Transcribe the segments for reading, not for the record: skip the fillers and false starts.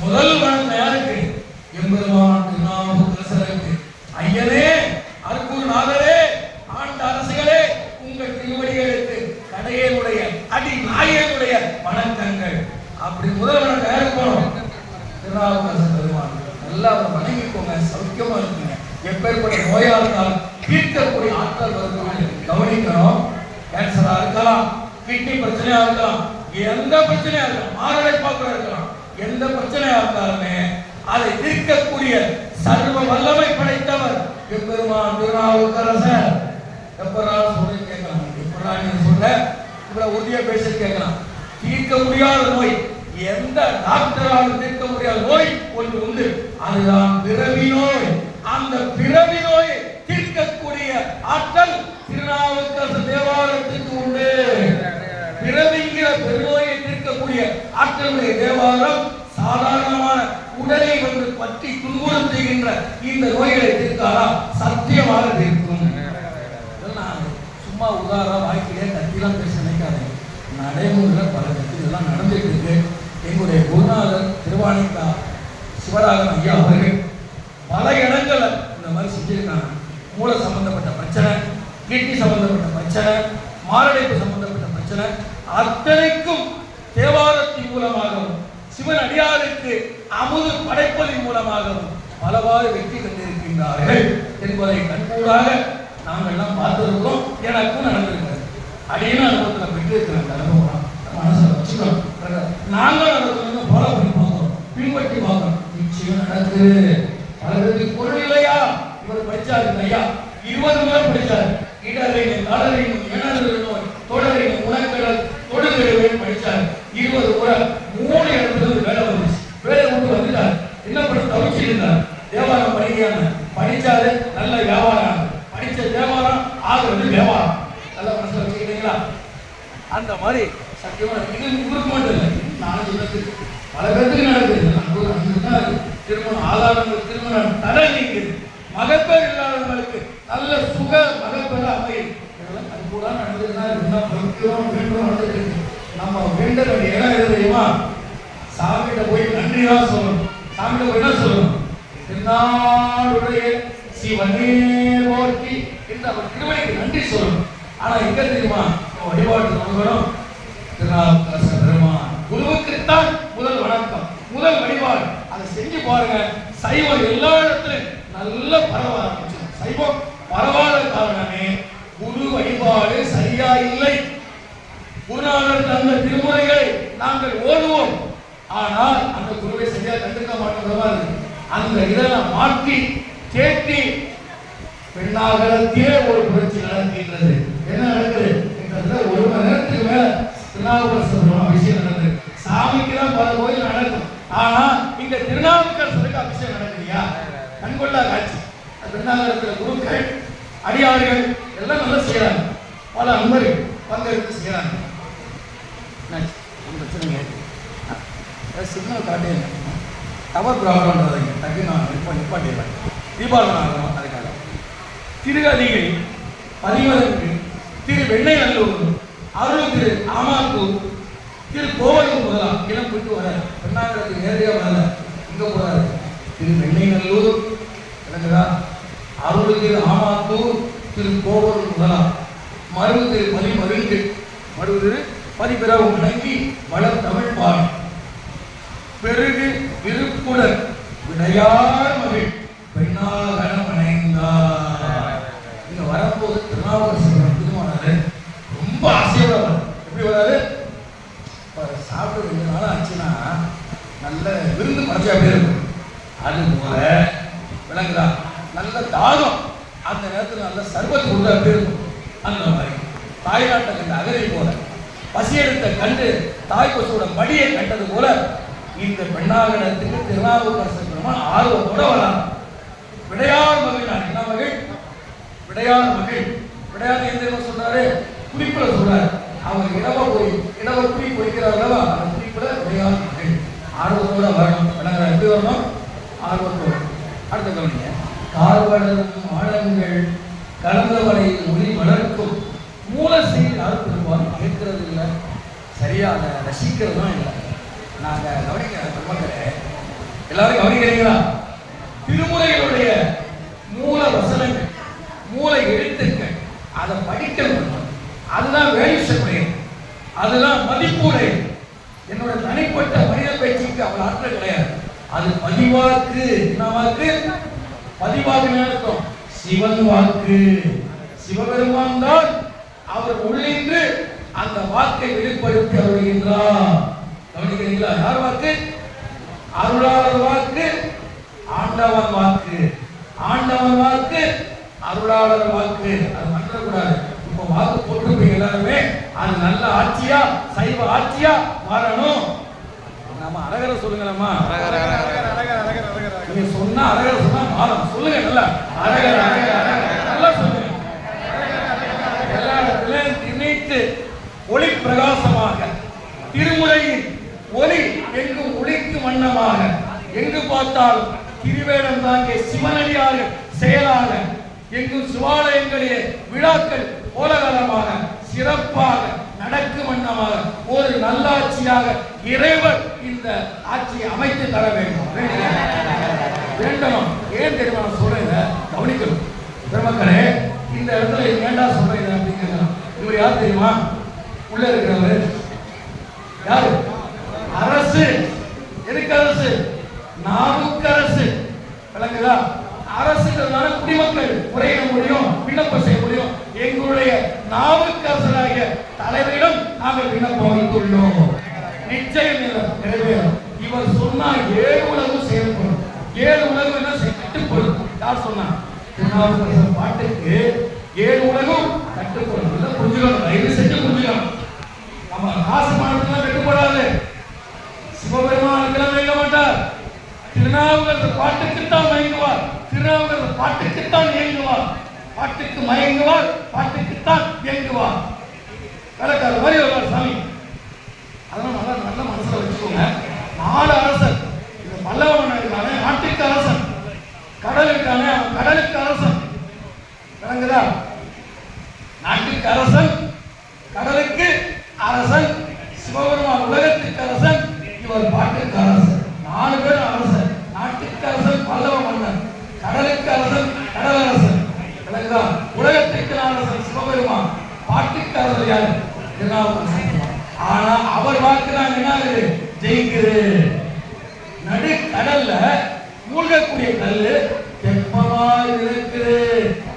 முதல் வணக்கம் யாருக்கு? எம்பெருமான் திருநாவுக்கரசருக்கு. ஐயனே, அருக்கூர் நாதரே, ஆண்ட அரசுகளே, உங்கள் திருவடிகளுக்கு கடையனுடைய அடி நாயனுடைய வணக்கங்கள். அப்படி முதல் வணக்கம் யாருக்கு போனோம்? திருநாவுக்கரசர் பெருமான். நல்லா வணங்கிக்கோங்க, சௌக்கியமா இருக்குங்க. எப்பேற்பட்ட நோயா இருந்தாலும் தீர்க்கக்கூடிய ஆற்றல் வருது. கவனிக்கணும். கேன்சரா இருக்கலாம், கிட்னி பிரச்சனையா இருக்கலாம், எந்த பிரச்சனையா இருக்கலாம், மாரடைப்பாக இருக்கலாம், எந்த பிரச்சனையா இருந்தாலுமே அதை தீர்க்கக்கூடிய சர்வ வல்லமை படைத்தவர் எம்பெருமான் திருநாவுக்கரசர். எப்படா சொல்லி கேட்கலாம், எப்படா நீங்க சொல்ல இவ்வளவு உறுதியா பேசி கேட்கலாம். தீர்க்க முடியாத நோய், எந்த டாக்டராலும் தீர்க்க முடியாத நோய் ஒன்று உண்டு, அதுதான் பிறவி நோய். அந்த பிறவி நோயை தீர்க்கக்கூடிய ஆற்றல் திருநாவுக்கரசர் தேவாரத்துக்கு உண்டு. பிறவிங்கிற பெருநோயை தீர்க்கக்கூடிய ஆற்றலுடைய தேவாரம் சாதாரணமான உடலை வந்து பற்றி துன்புறுத்துகின்ற இந்த நோய்களை தீர்க்காரா? சத்தியமாக தீர்க்கும். சும்மா உதாரணம் வாய்க்கிலே கத்திலாம் பேச நினைக்காதீங்க. நடைமுறையில் பல கத்தி இதெல்லாம் நடந்துட்டு இருக்கு. எங்களுடைய குருநாதர் திருவானைக்கா சிவராகவன் ஐயா அவர்கள் பல இடங்களை இந்த மாதிரி செஞ்சிருக்காங்க. மூளை சம்பந்தப்பட்ட பிரச்சனை, கிட்னி சம்பந்தப்பட்ட பிரச்சனை, மாரடைப்பு சம்பந்தப்பட்ட பிரச்சனை அத்தனைக்கும் தேவாரத்தின் மூலமாகவும் சிவன் அடியாருக்கு அமுது படைப்பதின் மூலமாகவும் பலவாறு வெற்றி கண்டிருக்கின்றார்கள் என்பதை கண்கூடாக நாங்கள் எல்லாம் பார்த்திருக்கிறோம். எனக்கும் நடந்திருக்கிறது. அடியான அனுபவத்தில் பெற்றிருக்கிறேன். அனுபவம் மனசில் வச்சுக்கணும். நாங்கள் அதை ஃபாலோ பண்ணி பார்க்கிறோம், பின்பற்றி பார்க்கிறோம். நிச்சயம் நடக்குது. பல பேருக்கு பொருள் இல்லையா? இவர் படிச்சாரு ஐயா, 20 முறை படிச்சாரு. இடரையும் கடரையும் இணரையும் நோய் தொடரையும் உணக்கடல் தொடுகிறவன் படிச்சாரு 20 முறை. 3 இடத்துல வேலை வந்துச்சு. வேலை விட்டு வந்துட்டாரு. என்ன பண்ண தவிச்சு இருந்தார். தேவாரம் படிக்காம படிச்சாரு, நல்ல வியாபாரம். படிச்ச தேவாரம் ஆகுறது வியாபாரம். நல்ல மனசுல வச்சுக்கிட்டீங்களா? அந்த மாதிரி சத்தியமா இது உங்களுக்கு மட்டும் இல்லை, 4 இடத்துக்கு பல பேருக்கு நடக்குது. திருமணம் ஆதாரங்கள், திருமணம் தடை நீக்குது. மகப்பேர் இல்லாதவங்களுக்கு நல்ல சுக மகப்பேர் அமையும். அது கூட நடந்ததுன்னா நம்ம வேண்ட வேண்டிய இடம் எது தெரியுமா? சாமிகிட்ட போய் நன்றி தான் சொல்லணும். சாமிகிட்ட போய் என்ன சொல்லணும்? திருநாளுடைய சிவனே போற்றி என்று அவர் திருவடிக்கு நன்றி சொல்லணும். ஆனா எங்க தெரியுமா வழிபாட்டு நோக்கணும்? திருநாவுக்கரசர் பெருமான் குருவுக்குத்தான் முதல் வணக்கம், முதல் வழிபாடு. அதை செஞ்சு பாருங்க. சைவம் எல்லா இடத்துலையும் நல்ல பரவ ஆரம்பிச்சு. சைவம் பரவாத காரணமே குரு வழிபாடு சரியா இல்லை. குருநாதர் தந்த திருமுறைகளை நாங்கள் ஓடுவோம், ஆனால் அந்த குருவை சரியா கண்டுக்க மாட்டோம். அந்த இதெல்லாம் மாற்றி தேட்டி பெண்ணாகலத்திலே ஒரு புரட்சி நடக்கின்றது. என்ன நடக்குது? ஒரு மணி நேரத்துக்கு மேல திருநாவுக்கரசர் அபிஷேகம் நடக்குது. சாமிக்கு தான் பல கோயில் நடக்கும், ஆனா இங்க திருநாவுக்கரசருக்கு அபிஷேகம் நடக்குதுயா? கண்கொள்ளா காட்சி. திருநாவுக்கரசர் குருக்கள் அடியார்கள் எல்லாம் நல்லா செய்யறாங்க. பல அன்பர்கள் பங்கெடுத்து செய்யறாங்க. சிக்னல் காட்டே டவர் ப்ராப்ளம்ன்றதைங்க டக்கு நான் நிப்பாட்டிடுறேன். தீபாவளி ஆகணும். அதுக்காக திருகதிகை 14 திரு வெண்ணைநல்லூர், அருள் திரு ஆமாத்தூர், திரு கோவலூர் முதலாம் இடம் போயிட்டு வர பெண்ணாங்கரத்துக்கு நேரடியாக வரல. இங்கே போறாரு. திரு வெண்ணைநல்லூர் விளங்குதா? அருள் திரு ஆமாத்தூர், திரு கோவலூர் முதலாம், மருவு திரு மருங்கு, மருவு திரு பதிபிறவு முடங்கி வளர் தமிழ் பாடம் பெருகு விருப்புடன் விடையார் மகிழ் பெண்ணாகரம் அணைந்தார். இங்க வரும்போது திருநாவுக்கரசர் புதுமானாரு ரொம்ப ஆசையோட வரும். எப்படி வராது? சாப்பிட்டு 2 நாள் ஆச்சுன்னா நல்ல விருந்து படைச்சா அப்படியே இருக்கும். அது போல விளங்குதா? நல்ல தாகம் அந்த நேரத்தில் நல்ல சர்வத்து கொடுத்தா அப்படி இருக்கும். அந்த மாதிரி தாய்நாட்டை கண்ட அகரை போல, பசி எடுத்த கண்டு தாய் பசுவோட மடியை கண்டது போல இந்த பெண்ணாகரத்துக்கு திருநாவுக்கரசர் பெருமான் ஆர்வத்தோட வராங்க. விடையார் மகிழ். என்ன மகிழ்? விடையார் மகிழ். விடையார் எந்த சொல்றாரு? குறிப்பிட சொல்றாரு. அவர் இடவ குறி பொய்க்கிறார்களா? அந்த குறிப்பிட விடையார் மகிழ். ஆர்வத்தோட வரணும். விளங்குற எப்படி வரணும்? ஆர்வத்தோடு. அடுத்த கவனிங்க. கார்வளரும் ஆழங்கள் கலந்தவரை மொழி வளர்க்கும் மூல செய்தி யாரும் பெரும்பாலும் கேட்கறது இல்லை, சரியா அதை ரசிக்கிறதும் இல்லை. நாங்கள் கவனிக்கிற பெருமக்களே, எல்லாரும் கவனிக்கிறீங்களா? திருமுறைகளுடைய மூல வசனங்கள், மூல எழுத்துக்கள், அதை படிக்கணும். அதுதான் வேலிசமுறை, அதுதான் மதிப்புரை. என்னோட தனிப்பட்ட மனித பேச்சுக்கு அவள் ஆற்றல் கிடையாது. அது பதிவாக்கு. என்ன வாக்கு? பதிவாக்கு அர்த்தம் சிவன் வாக்கு. சிவபெருமான் தான் அவர் உள்ளின்று அந்த வாக்கை வெளிப்படுத்தி அருள்கின்றார். கவனிக்கிறீங்களா? யார் வாக்கு? அருளாளர் வாக்கு, ஆண்டவன் வாக்கு. ஆண்டவன் வாக்கு, அருளாளர் வாக்கு. அது மறக்கக்கூடாது. இப்ப வாக்கு போட்டிருப்பீங்க எல்லாருமே. அது நல்ல ஆட்சியா, சைவ ஆட்சியா வரணும். நம்ம அரகர சொல்லுங்களம்மா. நீங்க சொன்னா அரகர சொன்னா மாறும். சொல்லுங்க நல்லா. அரகர நல்லா சொல்லுங்க. எல்லா இடத்திலும் திணித்து ஒளி பிரகாசமாக திருமுறையின் ஒளி எங்கும் ஒளிக்கும் வண்ணமாக, எங்கு பார்த்தாலும் திருவேடம் தாங்கிய சிவனடியாக செயலாக, எங்கும் சிவாலயங்களிலே விழாக்கள் கோலாகலமாக சிறப்பாக நடக்கும் வண்ணமாக ஒரு நல்லாட்சியாக இறைவர் இந்த ஆட்சியை அமைத்து தர வேண்டும். வேண்டணும். ஏன் தெரியுமா நான் சொல்றேன்? கவனிக்கணும் பெருமக்களே. இந்த இடத்துல ஏண்டா சொல்றேன் அப்படிங்கிறது, இவர் யார் தெரியுமா? உள்ள இருக்கிறவர் யாரு? அரசு. எதுக்கு அரசு? நாவுக்கரசு. விளங்குதா? அரசுங்கிறதுனால குடிமக்கள் முறையிட முடியும், விண்ணப்பம் செய்ய முடியும். எங்களுடைய நாவுக்கரசராகிய தலைவரிடம் நாங்கள் விண்ணப்பம் வைத்துள்ளோம். நிச்சயம் நிறைவேறும். இவர் சொன்னா 7 உலகம் செயல்படும். 7 உலகம் என்ன கட்டுப்படும். யார் சொன்னா? திருநாவுக்கரசர் பாட்டுக்கு 7 உலகம் கட்டுப்படும். இல்லை புரிஞ்சுக்கணும், தயவு செஞ்சு புரிஞ்சுக்கணும். நம்ம காசு பணத்துலாம் கட்டுப்படாது. சிவபெருமானுக்கெல்லாம் வைக்க மாட்டார். திருநாவுக்கரசர் பாட்டுக்குத்தான் மயங்குவார். திருநாவுக்கரசர் பாட்டுக்குத்தான் இயங்குவார். பாட்டுக்கு மயங்குவார், பாட்டுக்குத்தான் இயங்குவார். கலக்காத மாதிரி வருவார் சாமி. அதெல்லாம் நல்லா நல்ல மனசுல வச்சுக்கோங்க. 4 அரசன். இந்த பல்லவன் இருக்கானே நாட்டுக்கு அரசன், கடல் இருக்கானே அவன் கடலுக்கு அரசன். விளங்குதா? நாட்டுக்கு அரசன், கடலுக்கு அரசன், சிவபெருமான் உலகத்துக்கு அரசன், இவர் பாட்டுக்கு அரசன். 4 பேர் அரசன். நாட்டுக்கு அரசன் பல்லவ மன்னன், கடலுக்கு அரசன் கடலரசன். விளங்குதா? உலகத்துக்கு அரசன் சிவபெருமான், பாட்டுக்கு அரசன் யாரு? திருநாவுக்கரசர். ஆனா அவர் வாக்கு தான் என்ன ஆகுது? ஜெயிக்குது. நடு கடல்ல மூழ்கக்கூடிய கல்லு தெப்பமாய் இருக்குது.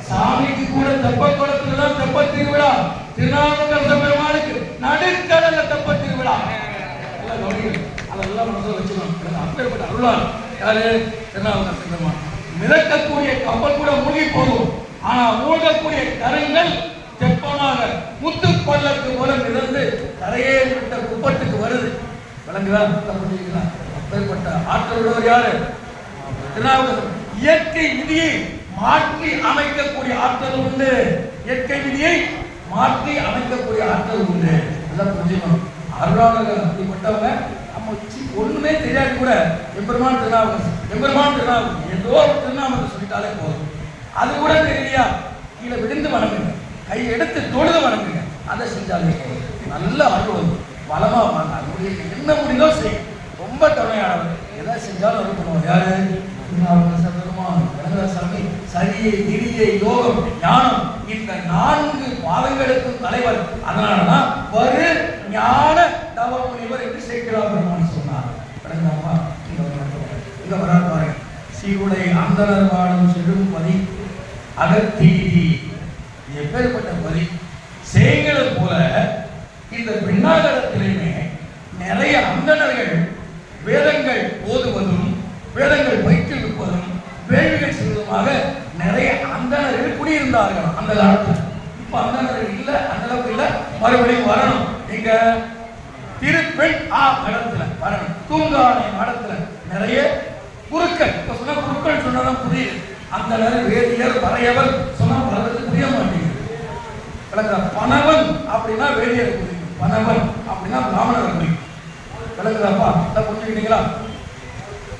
சாமிக்கு கூட தெப்ப குளத்துல தான் தெப்ப திருவிழா. திருநாவுக்கரசர் பெருமானுக்கு நடுக்கடல்ல தெப்ப திருவிழா. அதெல்லாம் மனசுல வச்சுக்கணும். அப்பேற்பட்ட அருளால் யாரு? திருநாவுக்கரசர் பெருமான். மிதக்கக்கூடிய கப்பல் கூட மூழ்கி போகும். ஆனா மூழ்கக்கூடிய கருங்கள் தெப்பமாக முத்து பல்லக்கு போல மிதந்து கரையேறி விட்ட குப்பத்துக்கு வருது. விளங்குதா? அப்பேற்பட்ட ஆற்றல் உள்ளவர் யாரு? திருநாவுக்கரசர். இயற்கை விதியை மாற்றி அமைக்கக்கூடிய ஆற்றல் உண்டு. இயற்கை விதியை மாற்றி அமைக்கக்கூடிய ஆற்றல் உண்டு. எல்லாம் புரிஞ்சுக்கணும். அருளாளர்கள் அப்படிப்பட்டவங்க. நம்ம ஒண்ணுமே தெரியாது கூட எம்பெருமான் திருநாவுக்கரசர், எம்பெருமான் திருநாவுக்கரசர் ஏதோ திருநாமத்தை சொல்லிட்டாலே போதும். அது கூட தெரியலையா? கீழே விழுந்து வணங்குங்க, கை எடுத்து தொழுது வணங்குங்க. அதை செஞ்சாலே போதும். நல்ல அருள் வளமா வாங்க. அது என்ன முடியுதோ செய்யும். ரொம்ப கருணையானவர். எதை செஞ்சாலும் அருள் பண்ணுவார். யாரு? திருநாவுக்கரசர் பெருமான். சாமி சரியை கிரியை யோகம் ஞானம் இந்த 4 பாதங்களுக்கும் தலைவர். அதனாலதான் வரு ஞான தவ முனிவர் என்று சேர்க்கிறார் பெருமான் சொன்னார். இங்க வராது பாருங்க. சீருடை அந்தனர் வாழும் செடும் பதி அகத்தீதி. எப்பேற்பட்ட பதி செய்கிறது போல இந்த பின்னாகரத்திலுமே நிறைய அந்தணர்கள் வேதங்கள் ஓதுவதும் வேதங்கள் வைத்திருப்பதும் வேள்விகள் செய்வதுமாக நிறைய அந்தணர்கள் குடியிருந்தார்கள் அந்த காலத்தில். இப்ப அந்தணர்கள் இல்ல, அந்த அளவுக்கு இல்ல. மறுபடியும் வரணும். எங்க திருப்பெண் மடத்துல வரணும். தூங்கானை மடத்துல நிறைய குருக்கள். இப்ப சொன்ன குருக்கள் சொன்னதான் புரியுது. அந்த நேரம் வேதியர் வரையவர் சொன்னா பலருக்கு புரிய மாட்டேங்குது. பணவன் அப்படின்னா வேதியர் புரியும், பணவன் அப்படின்னா பிராமணர் புரியும். விளங்குதாப்பா? புரிஞ்சுக்கிட்டீங்களா?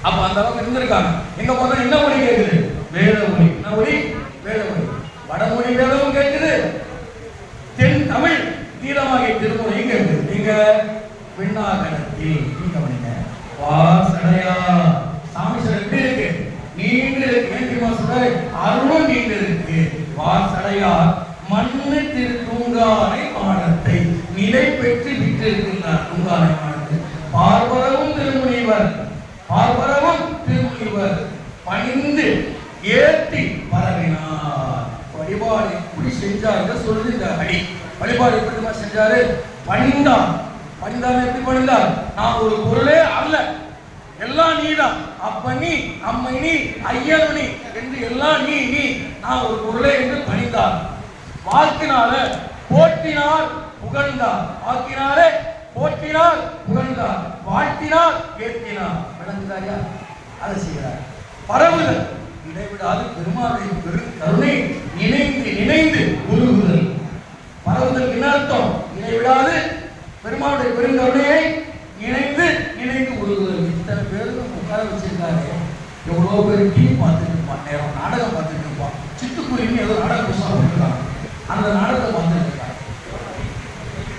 அப்ப அந்த அளவுக்கு இருந்திருக்காங்க. எங்க போனா என்ன மொழி கேட்குது? வேத மொழி. என்ன மொழி? வேத மொழி. வடமொழி வேதமும் கேட்குது, தென் தமிழ் தீரமாகிய திருமொழி கேட்குது. நீங்க பின்னாகரத்தில் நீங்க வணங்க வாசடையா எல்லாம் நீதான். அப்பனி அம்மைனி ஐயனுனி என்று எல்லாம் நீ நீ நான் ஒரு பொருளே என்று பணிந்தார். வாக்கினால போற்றினார் புகழ்ந்தார். வாக்கினாலே போற்றினார் புகழ்ந்தார். வாழ்த்தினார் ஏற்றினார். விளங்குதாரியா? அதை செய்கிறார். பரவுதல் இடைவிடாது பெருமாளுடைய கருணை நினைந்து நினைந்து உருகுதல். பரவுதல் என்ன அர்த்தம்? இடைவிடாது பெருமாளுடைய பெருங்கருணையை நினைந்து நினைந்து உருகுதல். இத்தனை பேருக்கு உட்கார வச்சிருக்காரு. எவ்வளோ பேர் டிவி பார்த்துட்டு இருப்பான், நேரம் நாடகம் பார்த்துட்டு இருப்பான். சிட்டுக்குருவின்னு ஏதோ நாடகம் புதுசாக போட்டுருக்காங்க. அந்த நாடகத்தை பார்த்துட்டு இருக்காங்க.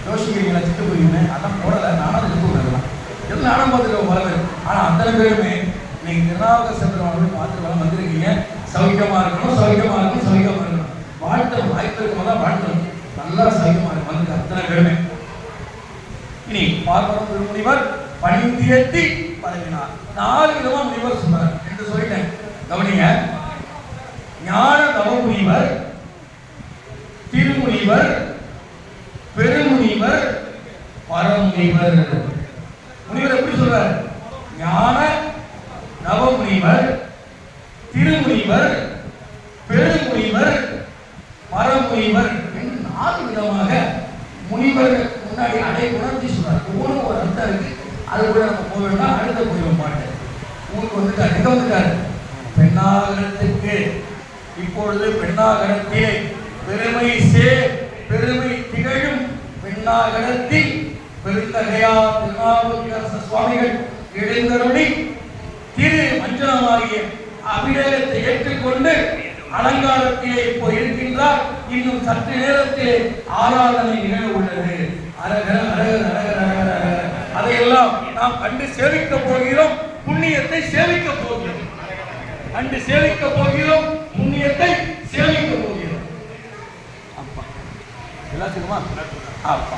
யோசிக்கிறீங்களா? சிட்டுக்குருவின்னு அதான் போடலை, நானும் அதை எடுத்து விடலாம். எல்லாம் நாடகம் பார்த்துருக்கோம் பல பேர். ஆனால் அத்தனை பேருமே நீங்க திருநாவுக்கரசர் சென்றவர்கள் பார்த்து வந்திருக்கீங்க. சௌக்கியமா இருக்கணும், சௌக்கியமா இருக்கணும், சௌக்கியமா இருக்கணும். வாழ்த்தணும், வாய்ப்பு இருக்கும் தான் வாழ்த்தணும். நல்லா சௌக்கியமா இருக்கும் வந்து அத்தனை பேருமே. இனி பார்வரம் திருமுனிவர் பணிந்தியத்தி பரவினார். 4 விதமா முனிவர் சொன்னார் என்று சொல்லிட்டேன். கவனிங்க. ஞான தவமுனிவர், திருமுனிவர், பெருமுனிவர், பரமுனிவர். முனிவர் எப்படி சொல்றார்? ஞான நவமுனிவர், திருமுனிவர், பெருமுனிவர், பரமுனிவர் என்று 4 விதமாக முனிவர் முன்னாடி அடை உணர்த்தி சொல்றார். ஒவ்வொன்றும் ஒரு அர்த்தம் இருக்கு. அது கூட நம்ம போவேன்னா அடுத்த போயிடும் பாட்டு. ஊருக்கு வந்துட்டார். எங்க வந்துட்டார்? பெண்ணாகரத்துக்கு. இப்பொழுது பெண்ணாகரத்திலே பெருமை பெருமை திகழும் பெண்ணாகரத்தில் பெருந்தகையார் திருநாவுக்கரசர் சுவாமிகள் எழுந்தருளி திரு மஞ்சனமாகிய அபிஷேகத்தை ஏற்றுக்கொண்டு அலங்காரத்திலே இப்போ இருக்கின்றார். இன்னும் சற்று நேரத்திலே ஆராதனை நிகழ உள்ளது. அரகர அரகர அரகர அரகர அதையெல்லாம் நாம் கண்டு சேவிக்க போகிறோம். புண்ணியத்தை சேவிக்க போகிறோம். கண்டு சேவிக்க போகிறோம். புண்ணியத்தை சேவிக்க போகிறோம். அப்பா எல்லாத்துக்குமா? அப்பா